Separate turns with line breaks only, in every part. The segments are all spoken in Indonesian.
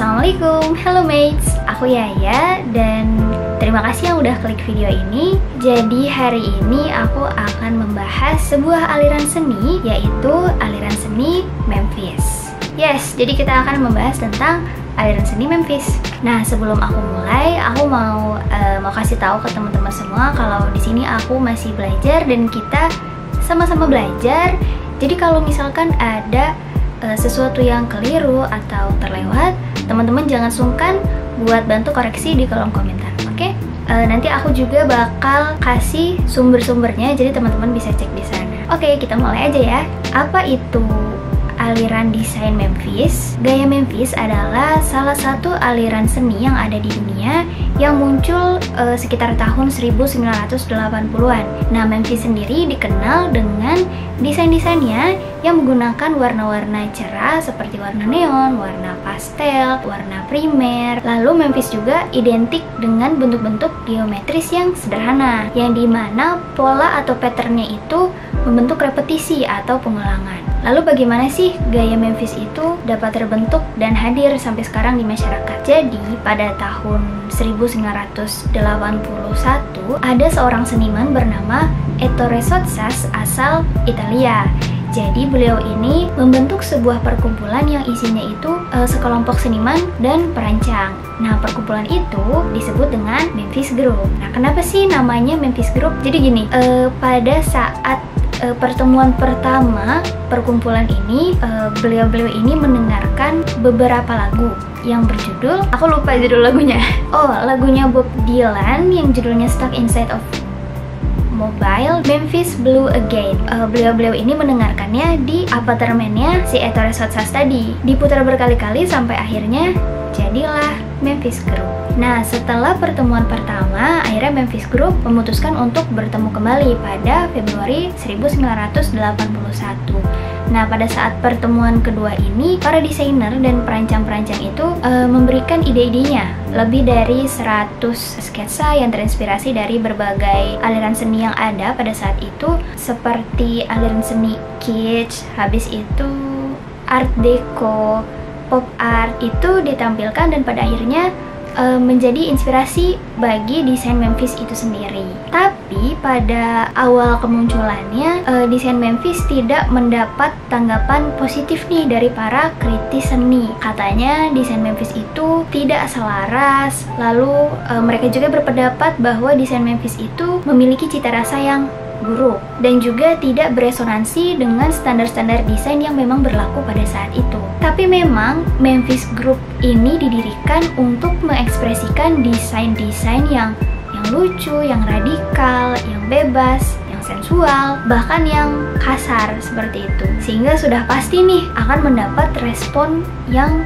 Assalamualaikum, hello mates, aku Yaya dan terima kasih yang udah klik video ini. Jadi hari ini aku akan membahas sebuah aliran seni, yaitu aliran seni Memphis. Yes, jadi kita akan membahas tentang aliran seni Memphis. Nah, sebelum aku mulai, aku mau kasih tahu ke teman-teman semua kalau di sini aku masih belajar dan kita sama-sama belajar. Jadi kalau misalkan ada sesuatu yang keliru atau terlewat, teman-teman jangan sungkan buat bantu koreksi di kolom komentar, oke? Nanti aku juga bakal kasih sumber-sumbernya, jadi teman-teman bisa cek di sana. Oke, kita mulai aja ya. Apa itu aliran desain Memphis? Gaya Memphis adalah salah satu aliran seni yang ada di dunia yang muncul sekitar tahun 1980-an. Nah, Memphis sendiri dikenal dengan desain-desainnya yang menggunakan warna-warna cerah seperti warna neon, warna pastel, warna primer. Lalu Memphis juga identik dengan bentuk-bentuk geometris yang sederhana, yang dimana pola atau patternnya itu membentuk repetisi atau pengulangan. Lalu bagaimana sih gaya Memphis itu dapat terbentuk dan hadir sampai sekarang di masyarakat? Jadi pada tahun 1981 ada seorang seniman bernama Ettore Sottsass asal Italia. Jadi beliau ini membentuk sebuah perkumpulan yang isinya itu sekelompok seniman dan perancang. Nah, perkumpulan itu disebut dengan Memphis Group. Nah, kenapa sih namanya Memphis Group? Jadi gini, pada saat pertemuan pertama perkumpulan ini, beliau-beliau ini mendengarkan beberapa lagu yang berjudul, aku lupa judul lagunya. Oh, lagunya Bob Dylan yang judulnya Stuck Inside of Mobile, Memphis Blue Again. Beliau-beliau ini mendengarkannya di apartemennya si Ettore Sottsass tadi. Diputar berkali-kali sampai akhirnya jadilah Memphis Group. Nah, setelah pertemuan pertama, akhirnya Memphis Group memutuskan untuk bertemu kembali pada Februari 1981. Nah, pada saat pertemuan kedua ini, para desainer dan perancang-perancang itu memberikan ide-idenya. Lebih dari 100 sketsa yang terinspirasi dari berbagai aliran seni yang ada pada saat itu, seperti aliran seni kitsch, habis itu art deco, pop art, itu ditampilkan dan pada akhirnya menjadi inspirasi bagi desain Memphis itu sendiri. Tapi pada awal kemunculannya, desain Memphis tidak mendapat tanggapan positif nih dari para kritis seni. Katanya desain Memphis itu tidak selaras, lalu mereka juga berpendapat bahwa desain Memphis itu memiliki cita rasa yang buruk dan juga tidak beresonansi dengan standar-standar desain yang memang berlaku pada saat itu. Tapi memang Memphis Group ini didirikan untuk mengekspresikan desain-desain yang lucu, yang radikal, yang bebas, yang sensual, bahkan yang kasar seperti itu. Sehingga sudah pasti nih akan mendapat respon yang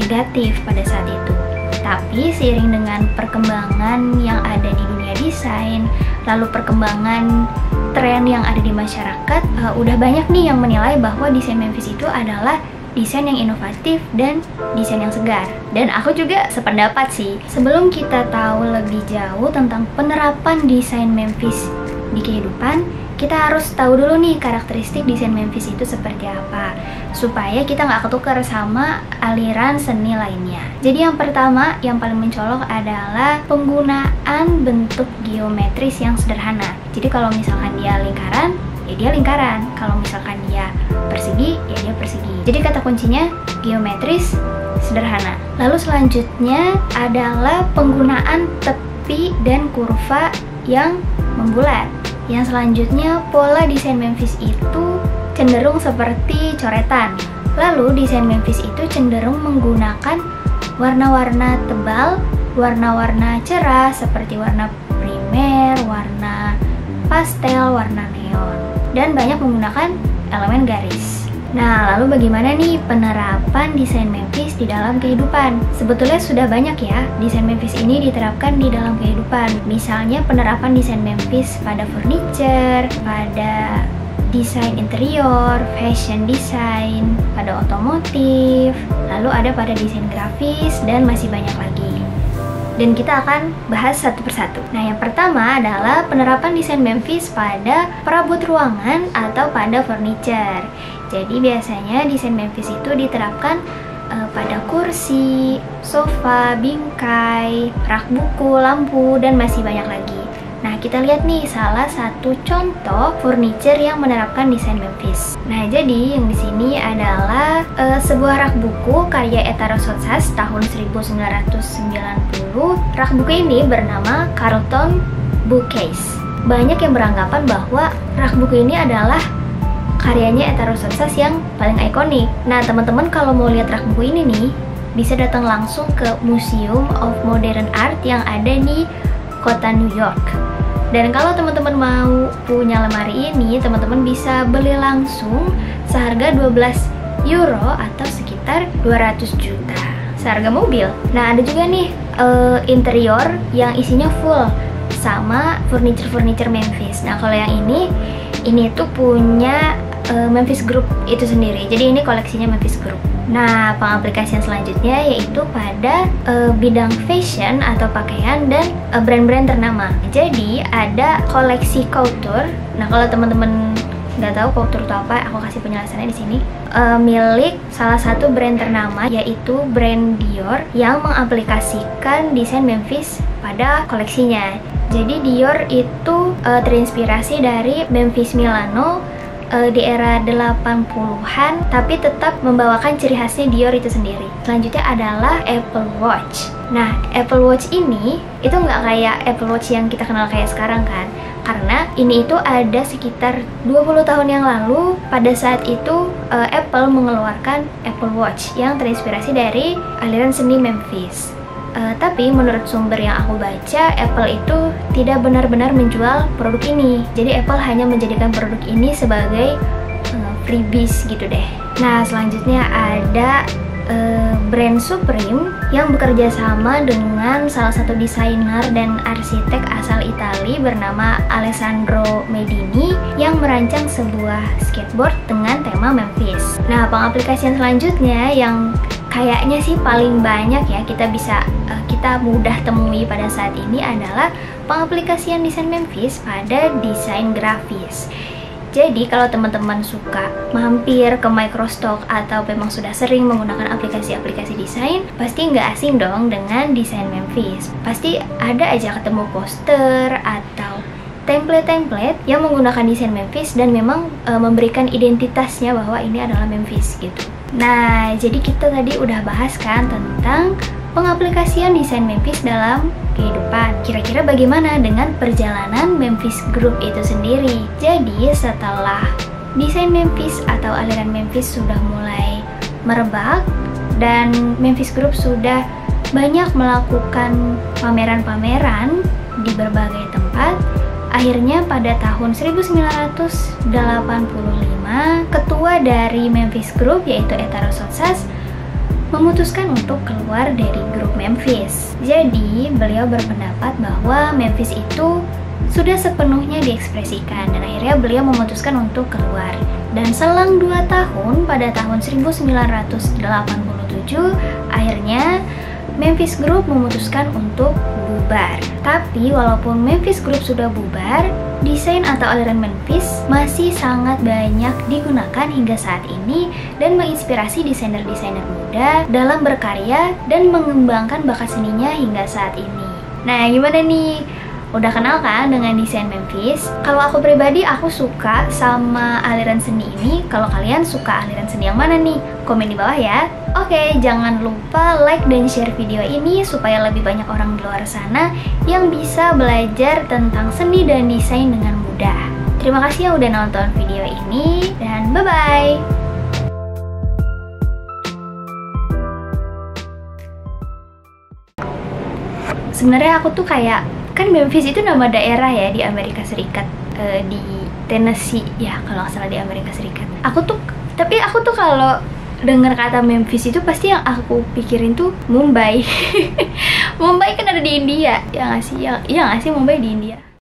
negatif pada saat itu. Tapi seiring dengan perkembangan yang ada di dunia desain, lalu perkembangan tren yang ada di masyarakat, udah banyak nih yang menilai bahwa desain Memphis itu adalah desain yang inovatif dan desain yang segar. Dan aku juga sependapat sih. Sebelum kita tahu lebih jauh tentang penerapan desain Memphis di kehidupan, kita harus tahu dulu nih karakteristik desain Memphis itu seperti apa, supaya kita nggak ketukar sama aliran seni lainnya. Jadi yang pertama, yang paling mencolok adalah penggunaan bentuk geometris yang sederhana. Jadi kalau misalkan dia lingkaran, ya dia lingkaran. Kalau misalkan dia persegi, ya dia persegi. Jadi kata kuncinya geometris sederhana. Lalu selanjutnya adalah penggunaan tepi dan kurva yang membulat. Yang selanjutnya, pola desain Memphis itu cenderung seperti coretan. Lalu desain Memphis itu cenderung menggunakan warna-warna tebal, warna-warna cerah seperti warna primer, warna pastel, warna neon, dan banyak menggunakan elemen garis. Nah, lalu bagaimana nih penerapan desain Memphis di dalam kehidupan? Sebetulnya sudah banyak ya desain Memphis ini diterapkan di dalam kehidupan. Misalnya penerapan desain Memphis pada furniture, pada desain interior, fashion design, pada otomotif, lalu ada pada desain grafis, dan masih banyak lagi. Dan kita akan bahas satu persatu. Nah, yang pertama adalah penerapan desain Memphis pada perabot ruangan atau pada furniture. Jadi biasanya desain Memphis itu diterapkan pada kursi, sofa, bingkai, rak buku, lampu, dan masih banyak lagi. Nah, kita lihat nih salah satu contoh furniture yang menerapkan desain Memphis. Nah, jadi yang di sini adalah sebuah rak buku karya Etaro Sotsas tahun 1990. Rak buku ini bernama Carlton Bookcase. Banyak yang beranggapan bahwa rak buku ini adalah karyanya Etaro Sotsas yang paling ikonik. Nah, teman-teman kalau mau lihat rak buku ini nih, bisa datang langsung ke Museum of Modern Art yang ada di kota New York. Dan kalau teman-teman mau punya lemari ini, teman-teman bisa beli langsung seharga 12 euro atau sekitar 200 juta, seharga mobil. Nah, ada juga nih interior yang isinya full sama furniture Memphis. Nah, kalau yang ini tuh punya Memphis Group itu sendiri. Jadi ini koleksinya Memphis Group. Nah, pengaplikasian selanjutnya yaitu pada bidang fashion atau pakaian dan brand-brand ternama. Jadi ada koleksi couture. Nah, kalau teman-teman nggak tahu couture itu apa, aku kasih penjelasannya di sini. Milik salah satu brand ternama yaitu brand Dior yang mengaplikasikan desain Memphis pada koleksinya. Jadi Dior itu terinspirasi dari Memphis Milano di era 80-an, tapi tetap membawakan ciri khasnya Dior itu sendiri. Selanjutnya adalah Apple Watch. Nah, Apple Watch ini itu nggak kayak Apple Watch yang kita kenal kayak sekarang kan, karena ini itu ada sekitar 20 tahun yang lalu. Pada saat itu Apple mengeluarkan Apple Watch yang terinspirasi dari aliran seni Memphis. Tapi menurut sumber yang aku baca, Apple itu tidak benar-benar menjual produk ini. Jadi Apple hanya menjadikan produk ini sebagai freebies gitu deh. Nah, selanjutnya ada brand Supreme yang bekerja sama dengan salah satu desainer dan arsitek asal Italia bernama Alessandro Medini yang merancang sebuah skateboard dengan tema Memphis. Nah, pengaplikasian selanjutnya yang kayaknya sih paling banyak ya kita mudah temui pada saat ini adalah pengaplikasian desain Memphis pada desain grafis. Jadi kalau teman-teman suka mampir ke Microstock atau memang sudah sering menggunakan aplikasi-aplikasi desain, pasti nggak asing dong dengan desain Memphis. Pasti ada aja ketemu poster atau template-template yang menggunakan desain Memphis dan memang memberikan identitasnya bahwa ini adalah Memphis gitu. Nah, jadi kita tadi udah bahas kan tentang pengaplikasian desain Memphis dalam kehidupan. Kira-kira bagaimana dengan perjalanan Memphis Group itu sendiri? Jadi setelah desain Memphis atau aliran Memphis sudah mulai merebak dan Memphis Group sudah banyak melakukan pameran-pameran di berbagai tempat, akhirnya pada tahun 1985, ketua dari Memphis Group yaitu Etaro Sotsas memutuskan untuk keluar dari grup Memphis. Jadi, beliau berpendapat bahwa Memphis itu sudah sepenuhnya diekspresikan dan akhirnya beliau memutuskan untuk keluar. Dan selang 2 tahun, pada tahun 1987, akhirnya Memphis Group memutuskan untuk bubar. Tapi walaupun Memphis Group sudah bubar, desain atau aliran Memphis masih sangat banyak digunakan hingga saat ini dan menginspirasi desainer-desainer muda dalam berkarya dan mengembangkan bakat seninya hingga saat ini. Nah, gimana nih? Udah kenal kan dengan desain Memphis? Kalau aku pribadi, aku suka sama aliran seni ini. Kalau kalian suka aliran seni yang mana nih? Komen di bawah ya. Oke, jangan lupa like dan share video ini supaya lebih banyak orang di luar sana yang bisa belajar tentang seni dan desain dengan mudah. Terima kasih yang udah nonton video ini dan bye-bye! Sebenarnya aku tuh kayak, kan Memphis itu nama daerah ya di Amerika Serikat, di Tennessee ya kalau nggak salah di Amerika Serikat. Tapi aku tuh kalau dengar kata Memphis itu pasti yang aku pikirin tuh Mumbai. Mumbai kan ada di India, ya nggak sih? Ya nggak sih, Mumbai di India.